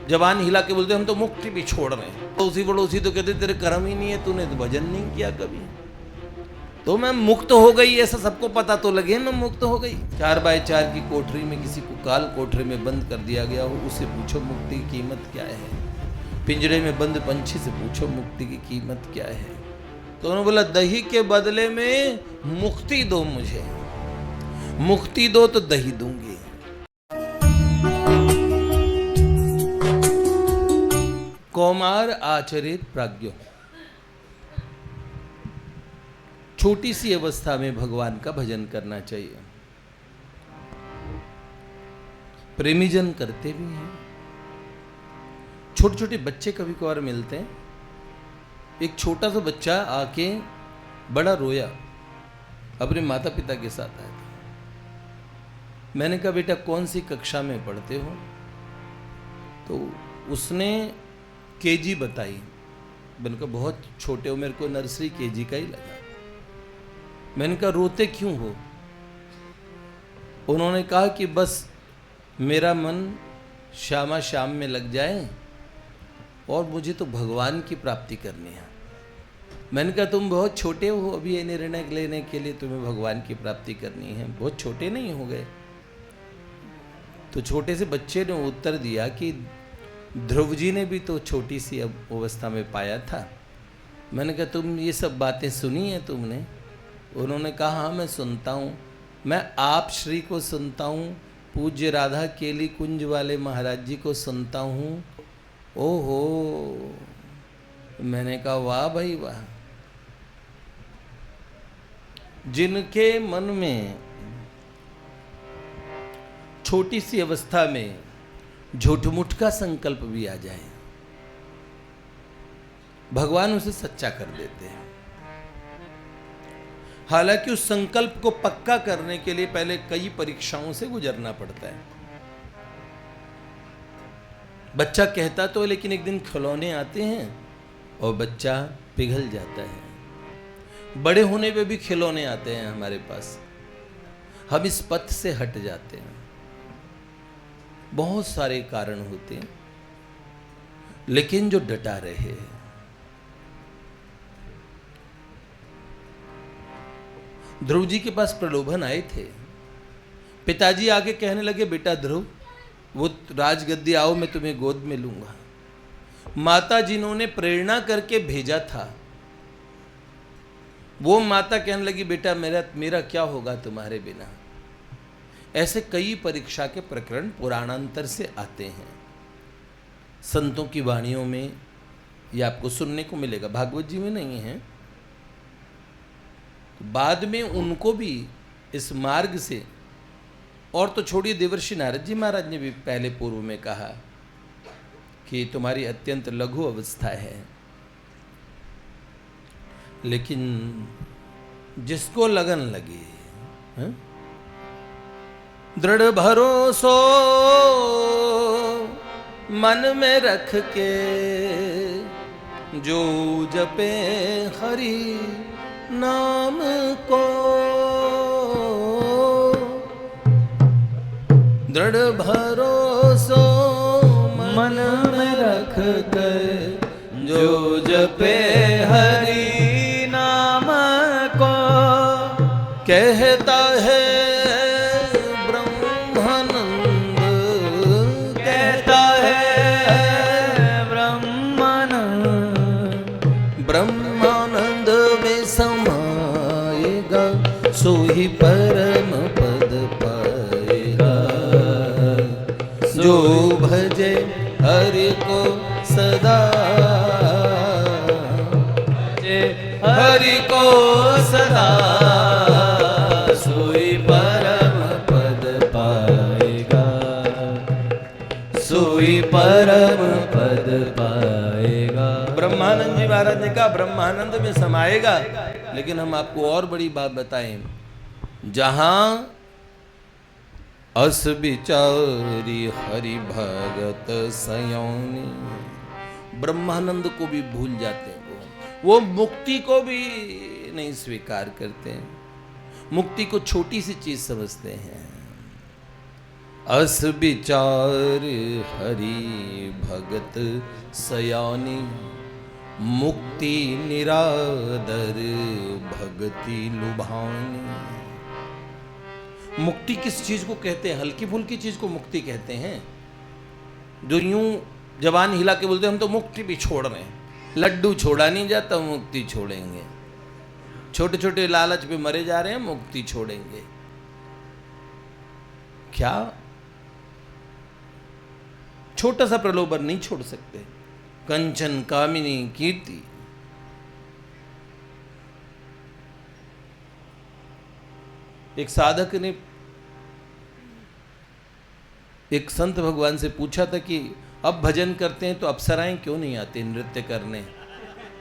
जबान हिला के बोलते हम तो मुक्ति भी छोड़ रहे हैं। पड़ोसी पड़ोसी तो कहते तेरे कर्म ही नहीं है, तूने तो भजन नहीं किया कभी, तो मैं मुक्त हो गई ऐसा सबको पता तो लगे मैं मुक्त हो गई। 4x4 की कोठरी में किसी को काल कोठरी में बंद कर दिया गया हो, उससे पूछो मुक्ति की कीमत क्या है। पिंजरे में बंद पंछी से पूछो मुक्ति की कीमत क्या है। तो उन्होंने बोला दही के बदले में मुक्ति दो, मुझे मुक्ति दो तो दही दूंगी। कौमार आचरित प्राज्ञो, छोटी सी अवस्था में भगवान का भजन करना चाहिए। प्रेमीजन करते भी हैं। छोटे छोटे बच्चे कभी कभार मिलते हैं। एक छोटा सा बच्चा आके बड़ा रोया, अपने माता पिता के साथ आया था। मैंने कहा बेटा कौन सी कक्षा में पढ़ते हो? तो उसने केजी बताई। मैंने कहा बहुत छोटे हो, मेरे को नर्सरी केजी का ही लगा। मैंने कहा रोते क्यों हो? उन्होंने कहा कि बस मेरा मन श्यामा श्याम में लग जाए और मुझे तो भगवान की प्राप्ति करनी है। मैंने कहा तुम बहुत छोटे हो, अभी ये निर्णय लेने के लिए तुम्हें भगवान की प्राप्ति करनी है, बहुत छोटे नहीं हो गए। तो छोटे से बच्चे ने उत्तर दिया कि ध्रुव जी ने भी तो छोटी सी अवस्था में पाया था। मैंने कहा तुम ये सब बातें सुनी है तुमने? उन्होंने कहा हाँ मैं सुनता हूँ, मैं आप श्री को सुनता हूँ, पूज्य राधा केली कुंज वाले महाराज जी को सुनता हूँ। ओहो, मैंने कहा वाह भाई वाह। जिनके मन में छोटी सी अवस्था में झूठमुठ का संकल्प भी आ जाए, भगवान उसे सच्चा कर देते हैं। हालांकि उस संकल्प को पक्का करने के लिए पहले कई परीक्षाओं से गुजरना पड़ता है। बच्चा कहता तो लेकिन एक दिन खिलौने आते हैं और बच्चा पिघल जाता है। बड़े होने पे भी खिलौने आते हैं हमारे पास, हम इस पथ से हट जाते हैं। बहुत सारे कारण होते हैं, लेकिन जो डटा रहे। ध्रुव जी के पास प्रलोभन आए थे। पिताजी आगे कहने लगे बेटा ध्रुव वो राजगद्दी आओ, मैं तुम्हें गोद में लूंगा। माता जिन्होंने प्रेरणा करके भेजा था, वो माता कहने लगी बेटा मेरा क्या होगा तुम्हारे बिना। ऐसे कई परीक्षा के प्रकरण पुराणांतर से आते हैं। संतों की वाणियों में ये आपको सुनने को मिलेगा, भागवत जी में नहीं है। बाद में उनको भी इस मार्ग से, और तो छोड़िए देवर्षि नारद जी महाराज ने भी पहले पूर्व में कहा कि तुम्हारी अत्यंत लघु अवस्था है, लेकिन जिसको लगन लगी, दृढ़ भरोसो मन में रख के जो जपे हरि नाम को, दृढ़ भरोसो मन में रख कर जो जपे हरि नाम को, कहता है ब्रह्मानंद, कहता है ब्रह्मानंद में समाएगा सोही परम पद पाएगा। जो भजे हरि को सदा, भजे हरि को सदा, सोई परम पद पाएगा, सोई परम पद पाएगा। ब्रह्मानंद जी महाराज ने कहा ब्रह्मानंद में समाएगा। लेकिन हम आपको और बड़ी बात बताएं, जहां अस बिचारी हरि भगत सयोनी, ब्रह्मानंद को भी भूल जाते हैं। वो मुक्ति को भी नहीं स्वीकार करते हैं, मुक्ति को छोटी सी चीज समझते हैं। अस विचार हरि भगत सयानी, मुक्ति निरादर भगति लुभानी। मुक्ति किस चीज को कहते हैं? हल्की फुल्की चीज को मुक्ति कहते हैं। जो यूं जबान हिला के बोलते हैं हम तो मुक्ति भी छोड़ रहे हैं, लड्डू छोड़ा नहीं जाता, मुक्ति छोड़ेंगे। छोटे छोटे लालच पे मरे जा रहे हैं, मुक्ति छोड़ेंगे। क्या छोटा सा प्रलोभन नहीं छोड़ सकते? कंचन कामिनी कीर्ति, एक साधक ने एक संत भगवान से पूछा था कि अब भजन करते हैं तो अप्सराएं क्यों नहीं आती नृत्य करने,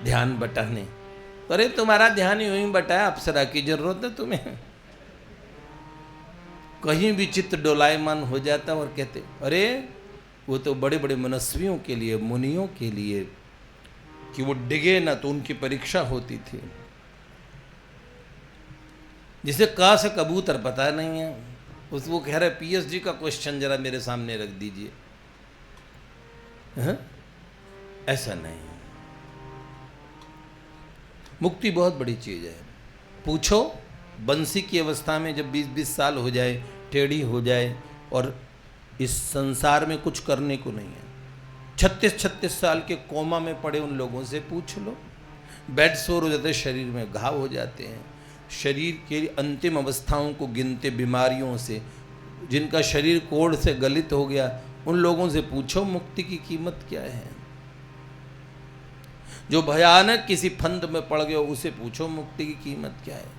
ध्यान बटाने? अरे तुम्हारा ध्यान यूं ही बटाया, अप्सरा की जरूरत है तुम्हें? कहीं भी चित्त डोलायमान हो जाता और कहते अरे वो तो बड़े बड़े मनस्वियों के लिए, मुनियों के लिए, कि वो डिगे ना तो उनकी परीक्षा होती थी। जिसे का से कबूतर पता नहीं है, उस वो कह रहे पीएचडी का क्वेश्चन जरा मेरे सामने रख दीजिए। ऐसा नहीं, मुक्ति बहुत बड़ी चीज है। पूछो, बंसी की अवस्था में जब 20-20 साल हो जाए, टेढ़ी हो जाए और इस संसार में कुछ करने को नहीं है, 36-36 साल के कोमा में पड़े उन लोगों से पूछ लो। बेड सोर हो जाते, शरीर में घाव हो जाते हैं, शरीर के अंतिम अवस्थाओं को गिनते, बीमारियों से, जिनका शरीर कोढ़ से गलित हो गया, उन लोगों से पूछो मुक्ति की कीमत क्या है। जो भयानक किसी फंद में पड़ गया उसे पूछो मुक्ति की कीमत क्या है।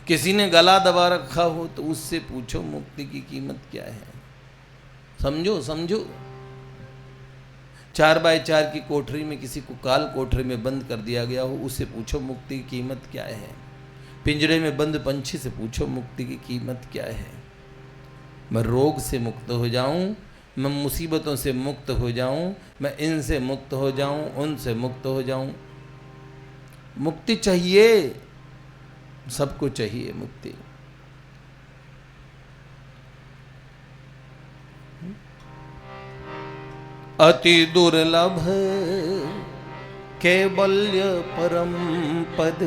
किसी ने गला दबा रखा हो तो उससे पूछो मुक्ति की कीमत क्या है। समझो समझो। 4x4 की कोठरी में किसी को काल कोठरी में बंद कर दिया गया हो, उससे पूछो मुक्ति की कीमत क्या है। पिंजरे में बंद पंछी से पूछो मुक्ति की कीमत क्या है। मैं रोग से मुक्त हो जाऊं, मैं मुसीबतों से मुक्त हो जाऊं, मैं इनसे मुक्त हो जाऊं, उनसे मुक्त हो जाऊं। मुक्ति चाहिए, सबको चाहिए मुक्ति। अति दुर्लभ कैवल्य परम पद,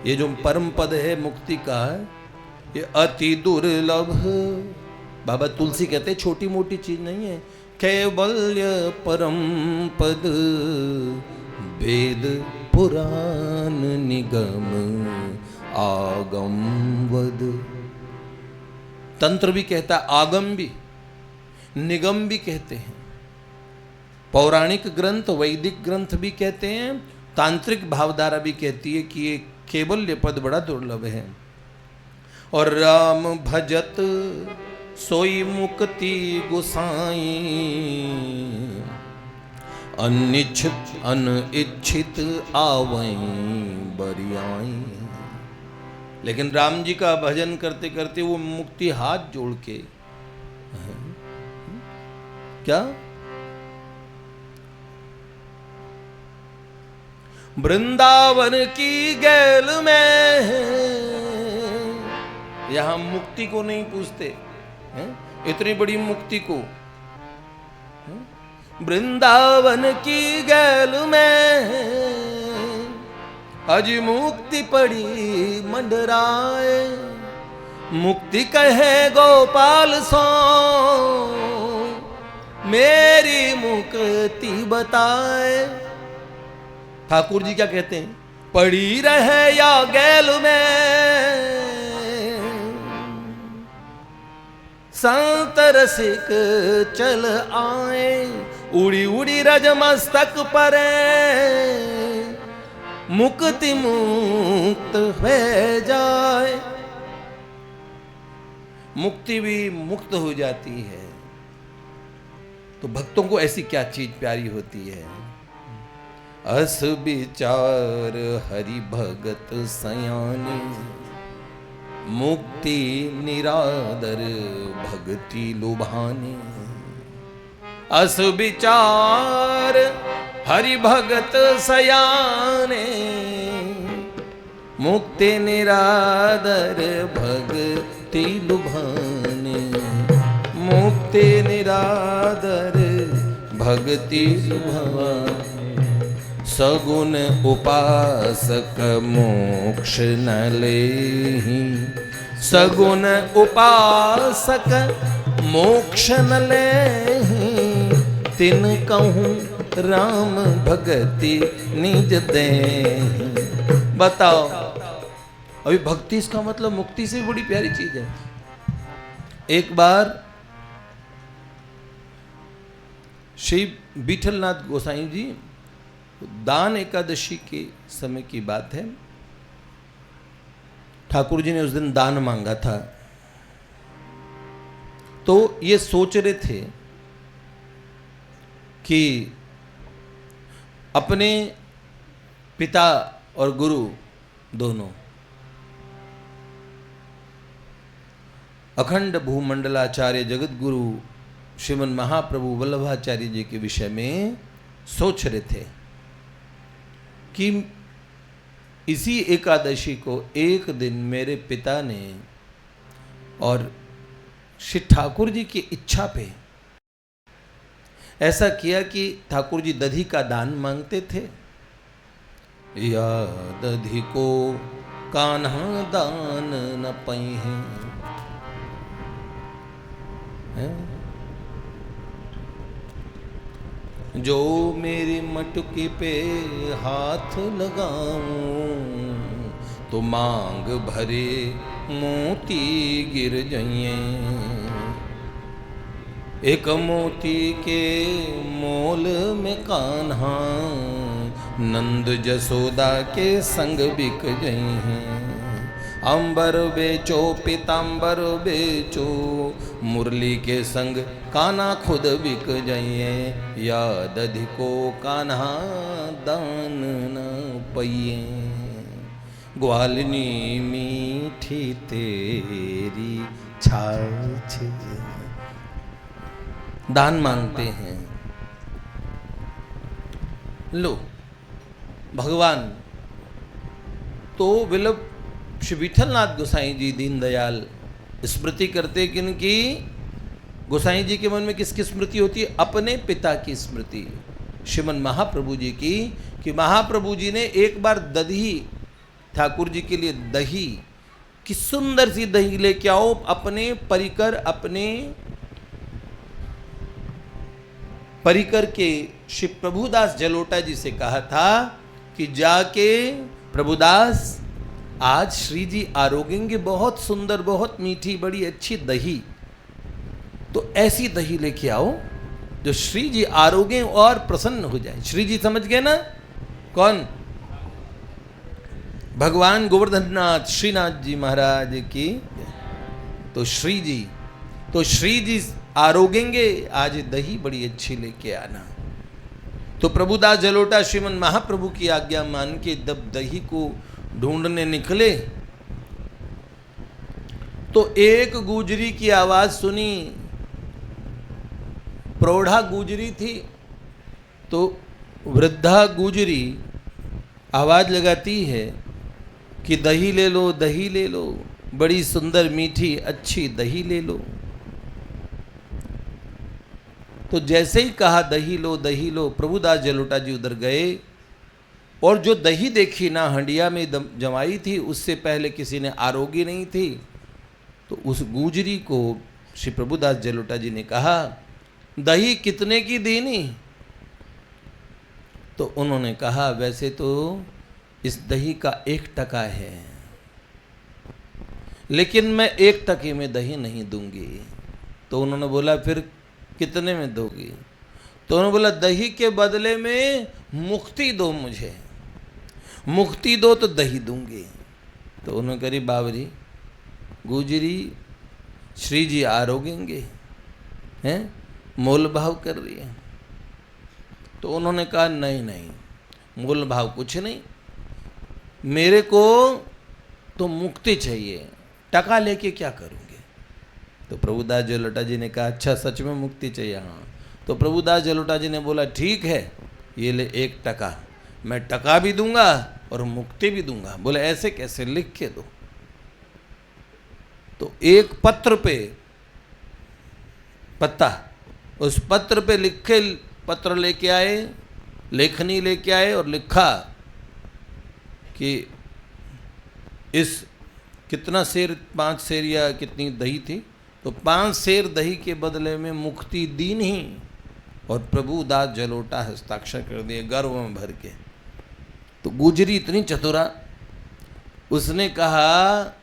ये जो परम पद है मुक्ति का, ये अति दुर्लभ। बाबा तुलसी कहते हैं छोटी मोटी चीज नहीं है। कैवल्य परम पद, वेद पुराण निगम आगम वद। तंत्र भी कहता है, आगम भी, निगम भी कहते हैं। पौराणिक ग्रंथ, वैदिक ग्रंथ भी कहते हैं, तांत्रिक भावधारा भी कहती है कि ये कैवल्य पद बड़ा दुर्लभ है। और राम भजत सोई मुक्ति गुसाई, अनिच्छित अनिच्छित आवई बरियाई। लेकिन राम जी का भजन करते करते वो मुक्ति हाथ जोड़ के, क्या वृंदावन की गैल में, यहां मुक्ति को नहीं पूछते हैं? इतनी बड़ी मुक्ति को, वृंदावन की गैल में अज मुक्ति पड़ी मंडराए। मुक्ति कहे गोपाल सो मेरी मुक्ति बताए। ठाकुर जी क्या कहते हैं? पड़ी रहे या गैल में संत रसिक चल आए। उड़ी उड़ी रज मस्तक परे मुक्ति मुक्त हो जाए। मुक्ति भी मुक्त हो जाती है। तो भक्तों को ऐसी क्या चीज प्यारी होती है? अस विचार हरि भगत सयानी, मुक्ति निरादर भक्ति लुभानी। अस विचार हरि भगत सयाने, मुक्ति निरादर भक्ति लुभाने। ते निरादर भक्ति सुभवान, सगुण उपासक मोक्ष न लेहि, सगुण उपासक मोक्ष न लेहि, तिन कहूँ राम भगति निज देहि। बताओ, अभी भक्ति इसका मतलब मुक्ति से बड़ी प्यारी चीज है। एक बार श्री विठलनाथ गोसाई जी, दान एकादशी के समय की बात है, ठाकुर जी ने उस दिन दान मांगा था। तो ये सोच रहे थे कि अपने पिता और गुरु दोनों अखंड भूमंडलाचार्य जगत गुरु श्रीमन महाप्रभु वल्लभाचार्य जी के विषय में सोच रहे थे कि इसी एकादशी को एक दिन मेरे पिता ने और श्री ठाकुर जी की इच्छा पे ऐसा किया कि ठाकुर जी दधी का दान मांगते थे। या दधी को कान्हा दान न पई, जो मेरी मटकी पे हाथ लगाऊं तो मांग भरे मोती गिर जाइए। एक मोती के मोल में कान्हा नंद जसोदा के संग बिक गई हैं। अंबर बेचो पीतांबर बेचो, मुरली के संग कान्हा खुद बिक जाइए। याद अधिको कान्हा दान न पइए, ग्वालिनी मीठी तेरी छाछ। दान मांगते हैं। लो भगवान तो विलप श्री विठलनाथ गोसाई जी दीनदयाल स्मृति करते किनकी? गोसाई जी के मन में किसकी स्मृति होती है? अपने पिता की स्मृति, श्रीमन महाप्रभु जी की, कि महाप्रभु जी ने एक बार दही ठाकुर जी के लिए दही की सुंदर सी दही लेके आओ, अपने परिकर के श्री प्रभुदास जलोटा जी से कहा था कि जाके प्रभुदास आज श्री जी आरोगेंगे, बहुत सुंदर बहुत मीठी बड़ी अच्छी दही, तो ऐसी दही लेके आओ जो श्री जी आरोगे और प्रसन्न हो जाए। श्री जी समझ गए ना? कौन? भगवान गोवर्धननाथ श्रीनाथ जी महाराज की। तो श्री जी आरोगेंगे, आज दही बड़ी अच्छी लेके आना। तो प्रभुदास जलोटा श्रीमन महाप्रभु की आज्ञा मान के जब दही को ढूंढने निकले तो एक गुजरी की आवाज सुनी। प्रौढ़ा गुजरी थी तो वृद्धा गुजरी आवाज लगाती है कि दही ले लो, दही ले लो, बड़ी सुंदर मीठी अच्छी दही ले लो। तो जैसे ही कहा दही लो, प्रभुदास जलोटा जी उधर गए और जो दही देखी ना हंडिया में जमाई थी, उससे पहले किसी ने आरोगी नहीं थी। तो उस गुजरी को श्री प्रभुदास जलोटा जी ने कहा, दही कितने की देनी? तो उन्होंने कहा, वैसे तो इस दही का 1 टका है, लेकिन मैं 1 टके में दही नहीं दूंगी। तो उन्होंने बोला, फिर कितने में दोगी? तो उन्होंने बोला, दही के बदले में मुक्ति दो, मुझे मुक्ति दो तो दही दूंगी। तो उन्होंने करी, बाबरी गुजरी श्री जी आरोगेंगे, हैं, मोल भाव कर रही है। तो उन्होंने कहा, नहीं, मोल भाव कुछ नहीं, मेरे को तो मुक्ति चाहिए, टका लेके क्या करूंगे? तो प्रभुदास जलोटा जी ने कहा, अच्छा सच में मुक्ति चाहिए? हाँ। तो प्रभुदास जलोटा जी ने बोला, ठीक है, ये ले 1 टका, मैं टका भी दूंगा और मुक्ति भी दूंगा। बोले ऐसे कैसे? लिख के दो। तो एक पत्र पे पत्ता, उस पत्र पे लिखे, पत्र लेके आए, लेखनी लेके आए और लिखा कि इस कितना सेर, 5 सेर या कितनी दही थी, तो 5 सेर दही के बदले में मुक्ति दी नहीं। और प्रभु दास जलोटा हस्ताक्षर कर दिए गर्व में भर के। तो गुजरी इतनी चतुरा, उसने कहा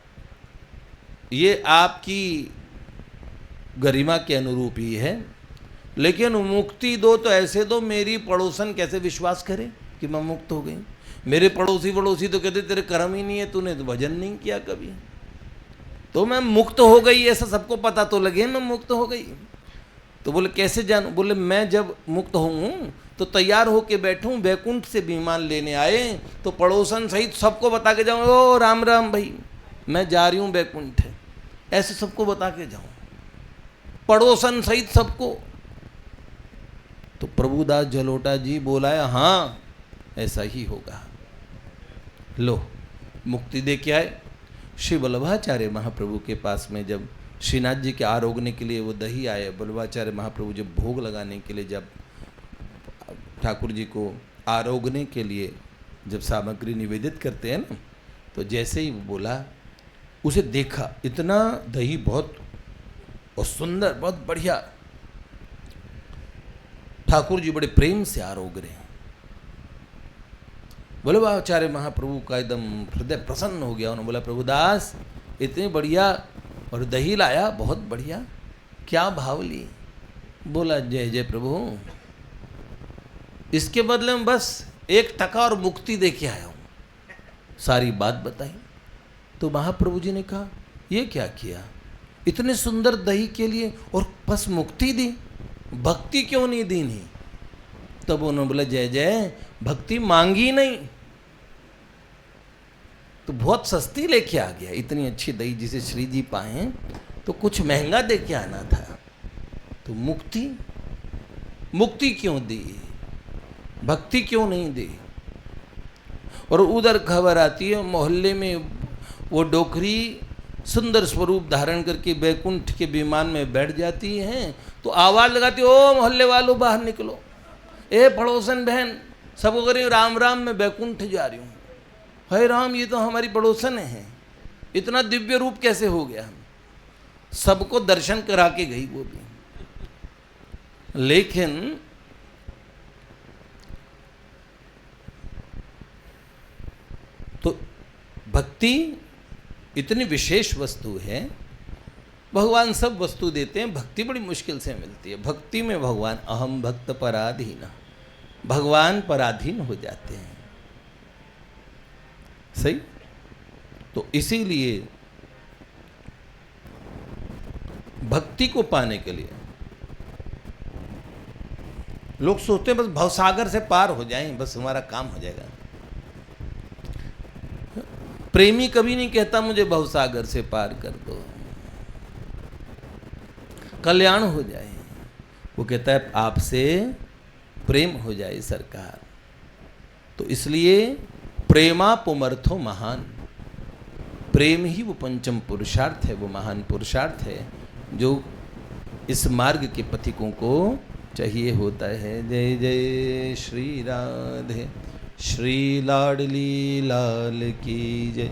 ये आपकी गरिमा के अनुरूप ही है, लेकिन मुक्ति दो तो ऐसे दो, मेरी पड़ोसन कैसे विश्वास करे कि मैं मुक्त हो गई। मेरे पड़ोसी तो कहते तेरे कर्म ही नहीं है, तूने तो भजन नहीं किया कभी, तो मैं मुक्त हो गई ऐसा सबको पता तो लगे मैं मुक्त हो गई। तो बोले कैसे जानूं? बोले मैं जब मुक्त हूँ तो तैयार होके बैठूं, बैकुंठ से विमान लेने आए तो पड़ोसन सहित सबको बता के जाऊँ, ओ राम राम भाई मैं जा रही हूँ बैकुंठ, ऐसे सबको बता के जाऊँ, पड़ोसन सहित सबको। तो प्रभुदास जलोटा जी बोला हाँ ऐसा ही होगा। लो मुक्ति दे के आए। श्री वल्लभाचार्य महाप्रभु के पास में जब श्रीनाथ जी के आरोगने के लिए वो दही आए, वल्लभाचार्य महाप्रभु जब भोग लगाने के लिए, जब ठाकुर जी को आरोगने के लिए जब सामग्री निवेदित करते हैं ना, तो जैसे ही वो बोला, उसे देखा, इतना दही बहुत और सुंदर, बहुत बढ़िया, ठाकुर जी बड़े प्रेम से आरोग रहे हैं। वल्लभाचार्य महाप्रभु का एकदम हृदय प्रसन्न हो गया। उन्होंने बोला प्रभुदास इतनी बढ़िया और दही लाया, बहुत बढ़िया, क्या भाव ली? बोला जय जय प्रभु, इसके बदले में बस 1 टका और मुक्ति दे के आया हूं। सारी बात बताई। तो महाप्रभु जी ने कहा ये क्या किया, इतने सुंदर दही के लिए और बस मुक्ति दी, भक्ति क्यों नहीं दी? नहीं। तब उन्होंने बोला जय जय, भक्ति मांगी नहीं तो बहुत सस्ती लेके आ गया, इतनी अच्छी दही जिसे श्री जी पाए तो कुछ महंगा दे के आना था। तो मुक्ति क्यों दी, भक्ति क्यों नहीं दी? और उधर खबर आती है मोहल्ले में वो डोकरी सुंदर स्वरूप धारण करके बैकुंठ के विमान में बैठ जाती हैं, तो आवाज लगाती, ओ मोहल्ले वालों बाहर निकलो, ए पड़ोसन बहन, सबको कह रही राम राम मैं बैकुंठ जा रही हूँ। हे राम, ये तो हमारी पड़ोसन है, इतना दिव्य रूप कैसे हो गया? सबको दर्शन करा के गई वो भी। लेकिन तो भक्ति इतनी विशेष वस्तु है, भगवान सब वस्तु देते हैं, भक्ति बड़ी मुश्किल से मिलती है। भक्ति में भगवान अहम भक्त पराधीन, भगवान पराधीन हो जाते हैं। सही? तो इसीलिए भक्ति को पाने के लिए लोग सोचते हैं बस भवसागर से पार हो जाएं, बस हमारा काम हो जाएगा। प्रेमी कभी नहीं कहता मुझे भवसागर से पार कर दो, कल्याण हो जाए। वो कहता है आपसे प्रेम हो जाए सरकार। तो इसलिए प्रेमा पुमर्थो महान, प्रेम ही वो पंचम पुरुषार्थ है, वो महान पुरुषार्थ है जो इस मार्ग के पथिकों को चाहिए होता है। जय जय श्री राधे, श्री लाडली लाल की जय।